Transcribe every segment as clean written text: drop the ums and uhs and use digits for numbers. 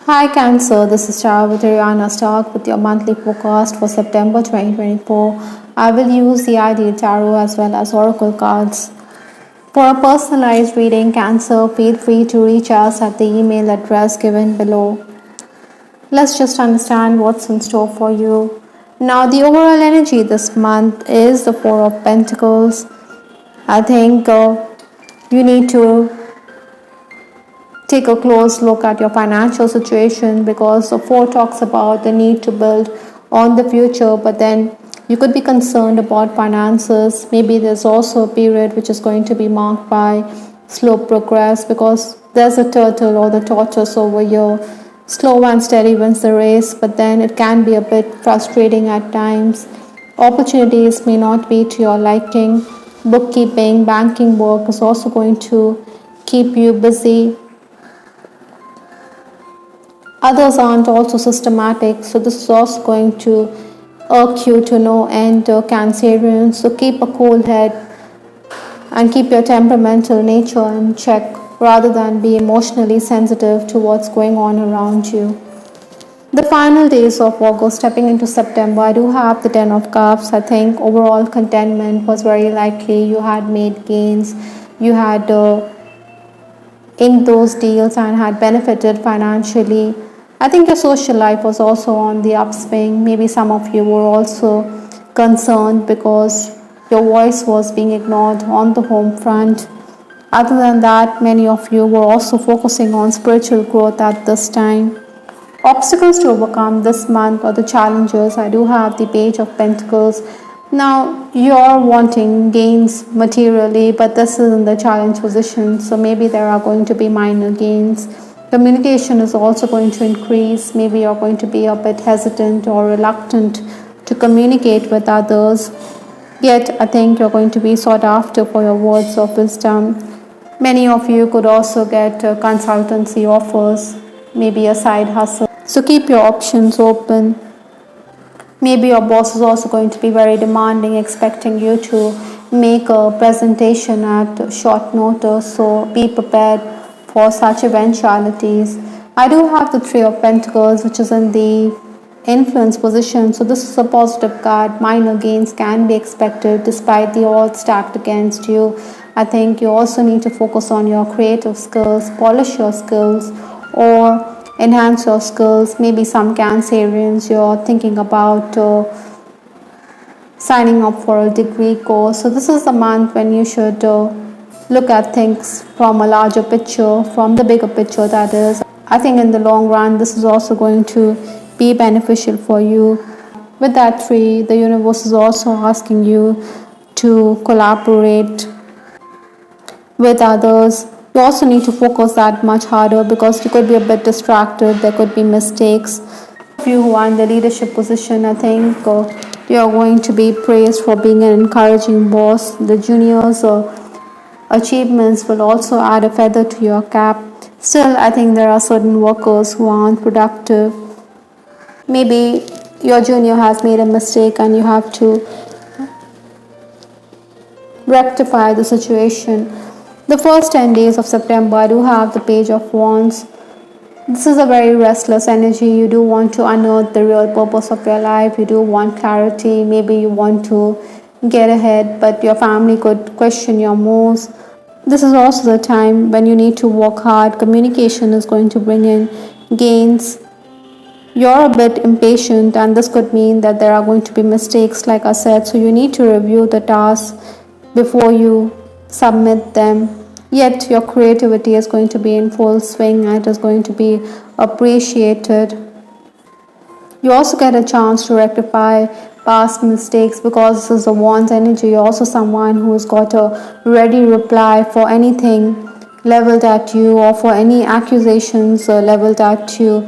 Hi Cancer, this is Tara with Ariana Stark with your monthly forecast for September 2024. I will use the ideal tarot as well as oracle cards. For a personalized reading, Cancer, feel free to reach us at the email address given below. Let's just understand what's in store for you. Now, the overall energy this month is the Four of Pentacles. I think you need to take a close look at your financial situation because the four talks about the need to build on the future, but then you could be concerned about finances. Maybe there's also a period which is going to be marked by slow progress because there's a turtle or the tortoise over here. Slow and steady wins the race, but then it can be a bit frustrating at times. Opportunities may not be to your liking. Bookkeeping, banking work is also going to keep you busy. Others aren't also systematic, so this is also going to irk you to no end, Cancerian. So keep a cool head and keep your temperamental nature in check rather than be emotionally sensitive to what's going on around you. The final days of August, stepping into September, I do have the Ten of Cups. I think overall contentment was very likely. You had made gains. You had in those deals and had benefited financially. I think your social life was also on the upswing. Maybe some of you were also concerned because your voice was being ignored on the home front. Other than that, many of you were also focusing on spiritual growth at this time. Obstacles to overcome this month or the challenges, I do have the Page of Pentacles. Now you're wanting gains materially, but this is in the challenge position, so maybe there are going to be minor gains. Communication is also going to increase. Maybe you're going to be a bit hesitant or reluctant to communicate with others. Yet I think you're going to be sought after for your words of wisdom. Many of you could also get consultancy offers, maybe a side hustle. So keep your options open. Maybe your boss is also going to be very demanding, expecting you to make a presentation at short notice, so be prepared for such eventualities. I do have the Three of Pentacles, which is in the influence position, so this is a positive card. Minor gains can be expected despite the odds stacked against you. I think you also need to focus on your creative skills, polish your skills, or enhance your skills. Maybe some Cancerians, you're thinking about signing up for a degree course. So this is the month when you should look at things from a larger picture, from the bigger picture that is. I think in the long run, this is also going to be beneficial for you. With that three, the universe is also asking you to collaborate with others. You also need to focus that much harder because you could be a bit distracted. There could be mistakes. If you who are in the leadership position, I think you are going to be praised for being an encouraging boss. The juniors' achievements will also add a feather to your cap. Still, I think there are certain workers who aren't productive. Maybe your junior has made a mistake and you have to rectify the situation. The first 10 days of September, I do have the Page of Wands. This is a very restless energy. You do want to unearth the real purpose of your life. You do want clarity. Maybe you want to get ahead, but your family could question your moves. This is also the time when you need to work hard. Communication is going to bring in gains. You're a bit impatient, and this could mean that there are going to be mistakes, like I said, so you need to review the tasks before you submit them. Yet your creativity is going to be in full swing and it is going to be appreciated. You also get a chance to rectify past mistakes because this is a Wands energy. You're also someone who's got a ready reply for anything leveled at you or for any accusations leveled at you.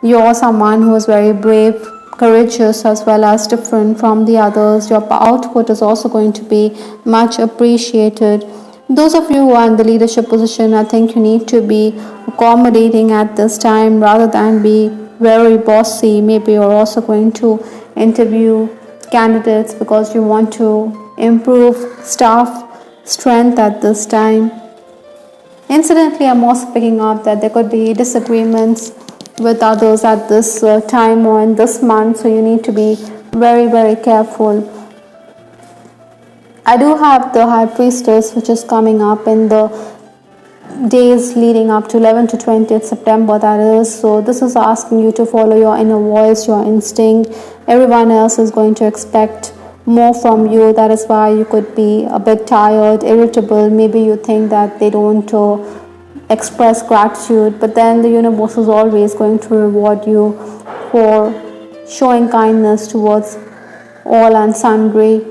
You're someone who is very brave, courageous, as well as different from the others. Your output is also going to be much appreciated. Those of you who are in the leadership position, I think you need to be accommodating at this time rather than be very bossy. Maybe you're also going to interview candidates because you want to improve staff strength at this time. Incidentally, I'm also picking up that there could be disagreements with others at this time or in this month, so you need to be very careful. I do have the High Priestess, which is coming up in the days leading up to 11th to 20th September, that is. So this is asking you to follow your inner voice, your instinct. Everyone else is going to expect more from you. That is why you could be a bit tired, irritable. Maybe you think that they don't express gratitude, but then the universe is always going to reward you for showing kindness towards all and sundry.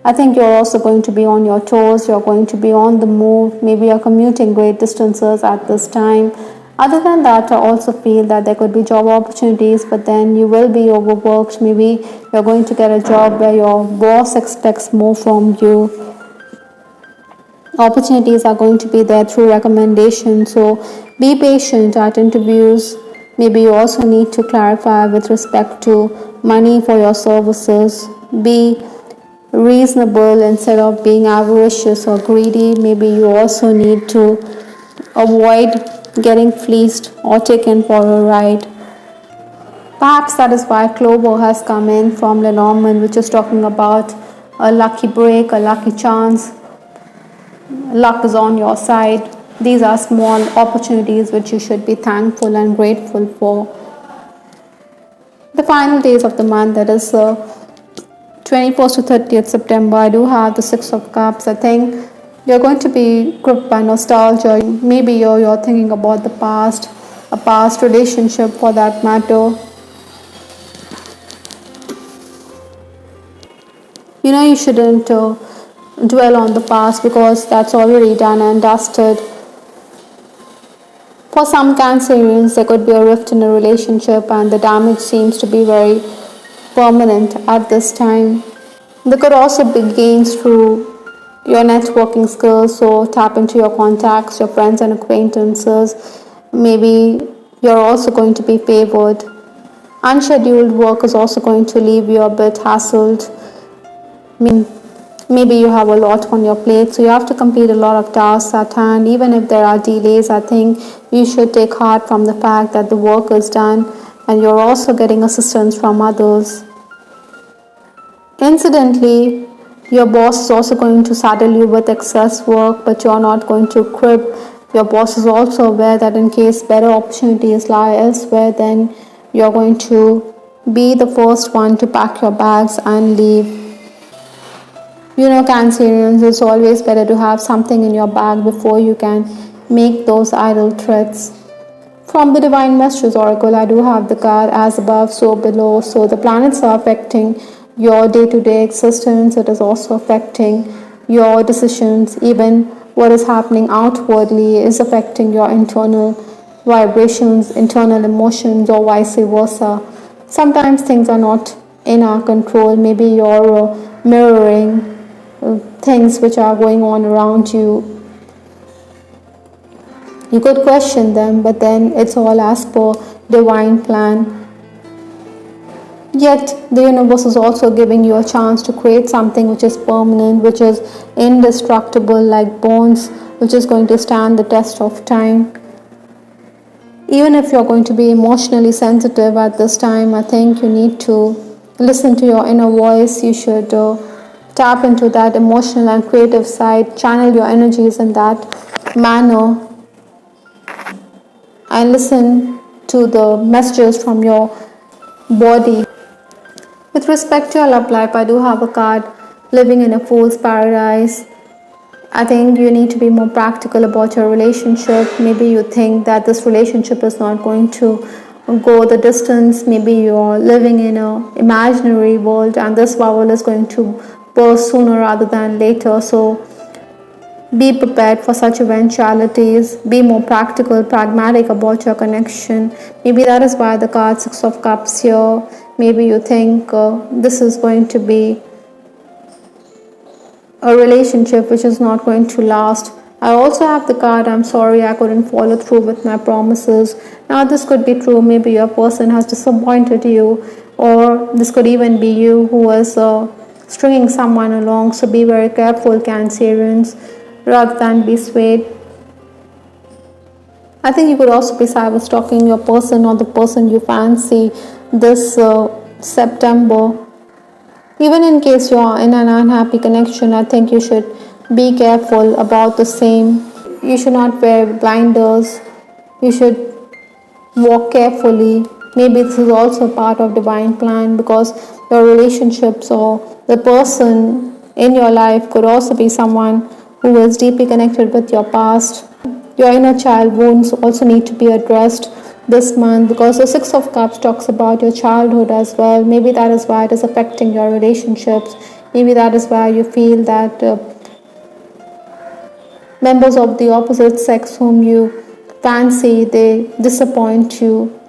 I think you're also going to be on your toes, you're going to be on the move, maybe you're commuting great distances at this time. Other than that, I also feel that there could be job opportunities, but then you will be overworked. Maybe you're going to get a job where your boss expects more from you. Opportunities are going to be there through recommendation, so be patient at interviews. Maybe you also need to clarify with respect to money for your services. Be reasonable instead of being avaricious or greedy. Maybe you also need to avoid getting fleeced or taken for a ride. Perhaps that is why Clover has come in from Lenormand, which is talking about a lucky break, a lucky chance. Luck is on your side. These are small opportunities which you should be thankful and grateful for. The final days of the month, that is 21st to 30th September, I do have the Six of Cups. I think you're going to be gripped by nostalgia. Maybe you're thinking about the past, a past relationship for that matter. You shouldn't dwell on the past because that's already done and dusted. For some Cancerians, there could be a rift in a relationship and the damage seems to be very permanent at this time. There could also be gains through your networking skills, so tap into your contacts, your friends and acquaintances. Maybe you're also going to be favored. Unscheduled work is also going to leave you a bit hassled. Maybe you have a lot on your plate, so you have to complete a lot of tasks at hand. Even if there are delays, I think you should take heart from the fact that the work is done and you're also getting assistance from others. Incidentally, your boss is also going to saddle you with excess work, but you're not going to crib. Your boss is also aware that in case better opportunities lie elsewhere, then you're going to be the first one to pack your bags and leave. Cancerians, it's always better to have something in your bag before you can make those idle threats. From the Divine Messages Oracle, I do have the card as above, so below. So the planets are affecting your day-to-day existence. It is also affecting your decisions. Even what is happening outwardly is affecting your internal vibrations, internal emotions, or vice versa. Sometimes things are not in our control. Maybe you're mirroring things which are going on around you. You could question them, but then it's all as per divine plan. Yet the universe is also giving you a chance to create something which is permanent, which is indestructible, like bones, which is going to stand the test of time. Even if you're going to be emotionally sensitive at this time, I think you need to listen to your inner voice. You should tap into that emotional and creative side, channel your energies in that manner, and listen to the messages from your body. With respect to your love life, I do have a card, living in a fool's paradise. I think you need to be more practical about your relationship. Maybe you think that this relationship is not going to go the distance. Maybe you're living in an imaginary world and this bubble is going to burst sooner rather than later. So be prepared for such eventualities. Be more practical, pragmatic about your connection. Maybe that is why the card Six of Cups here. Maybe you think this is going to be a relationship which is not going to last. I also have the card, I'm sorry I couldn't follow through with my promises. Now this could be true. Maybe your person has disappointed you, or this could even be you who is stringing someone along. So be very careful, Cancerians, rather than be swayed. I think you could also be cyber stalking your person or the person you fancy this September. Even in case you are in an unhappy connection, I think you should be careful about the same. You should not wear blinders. You should walk carefully. Maybe this is also part of divine plan, because your relationships or the person in your life could also be someone who is deeply connected with your past. Your inner child wounds also need to be addressed this month, because the Six of Cups talks about your childhood as well. Maybe that is why it is affecting your relationships. Maybe that is why you feel that members of the opposite sex whom you fancy, they disappoint you.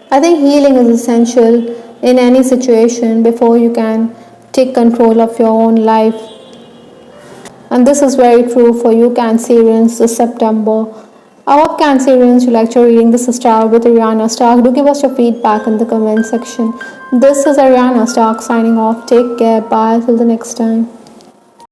I think healing is essential in any situation before you can take control of your own life. And this is very true for you Cancerians this September. I hope Cancerians you liked your reading. This is Stark with Ariana Stark. Do give us your feedback in the comment section. This is Ariana Stark signing off. Take care. Bye. Till the next time.